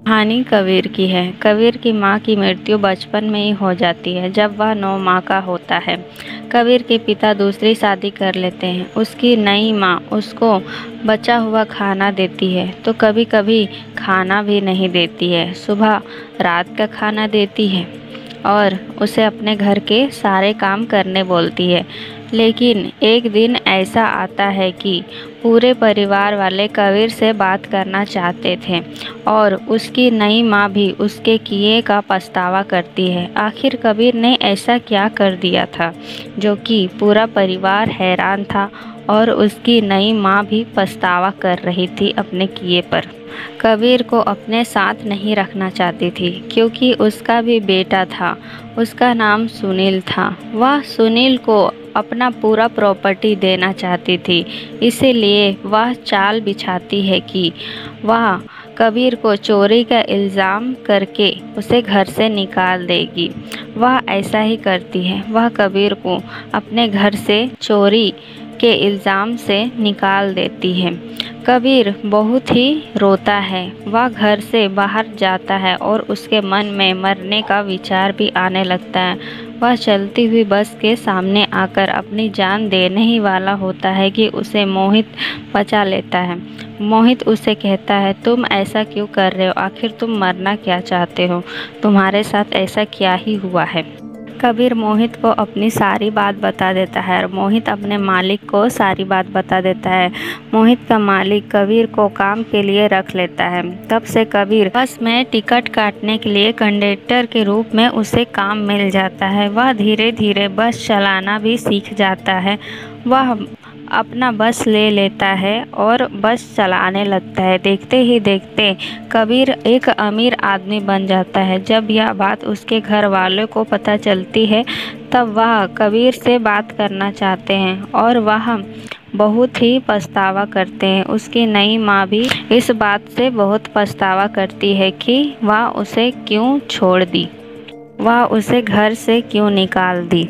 कहानी कबीर की है। कबीर की माँ की मृत्यु बचपन में ही हो जाती है, जब वह 9 माह का होता है। कबीर के पिता दूसरी शादी कर लेते हैं। उसकी नई माँ उसको बचा हुआ खाना देती है, तो कभी कभी खाना भी नहीं देती है। सुबह रात का खाना देती है और उसे अपने घर के सारे काम करने बोलती है। लेकिन एक दिन ऐसा आता है कि पूरे परिवार वाले कबीर से बात करना चाहते थे और उसकी नई माँ भी उसके किए का पछतावा करती है। आखिर कबीर ने ऐसा क्या कर दिया था जो कि पूरा परिवार हैरान था और उसकी नई माँ भी पछतावा कर रही थी अपने किए पर। कबीर को अपने साथ नहीं रखना चाहती थी, क्योंकि उसका भी बेटा था। उसका नाम सुनील था। वह सुनील को अपना पूरा प्रॉपर्टी देना चाहती थी। इसीलिए वह चाल बिछाती है कि वह कबीर को चोरी का इल्ज़ाम करके उसे घर से निकाल देगी। वह ऐसा ही करती है। वह कबीर को अपने घर से चोरी के इल्ज़ाम से निकाल देती है। कबीर बहुत ही रोता है। वह घर से बाहर जाता है और उसके मन में मरने का विचार भी आने लगता है। वह चलती हुई बस के सामने आकर अपनी जान देने ही वाला होता है कि उसे मोहित बचा लेता है। मोहित उसे कहता है, तुम ऐसा क्यों कर रहे हो? आखिर तुम मरना क्या चाहते हो? तुम्हारे साथ ऐसा क्या ही हुआ है? कबीर मोहित को अपनी सारी बात बता देता है और मोहित अपने मालिक को सारी बात बता देता है। मोहित का मालिक कबीर को काम के लिए रख लेता है। तब से कबीर बस में टिकट काटने के लिए कंडक्टर के रूप में उसे काम मिल जाता है। वह धीरे धीरे बस चलाना भी सीख जाता है। वह अपना बस ले लेता है और बस चलाने लगता है। देखते ही देखते कबीर एक अमीर आदमी बन जाता है। जब यह बात उसके घर वालों को पता चलती है, तब वह कबीर से बात करना चाहते हैं और वह बहुत ही पछतावा करते हैं। उसकी नई माँ भी इस बात से बहुत पछतावा करती है कि वह उसे क्यों छोड़ दी, वह उसे घर से क्यों निकाल दी।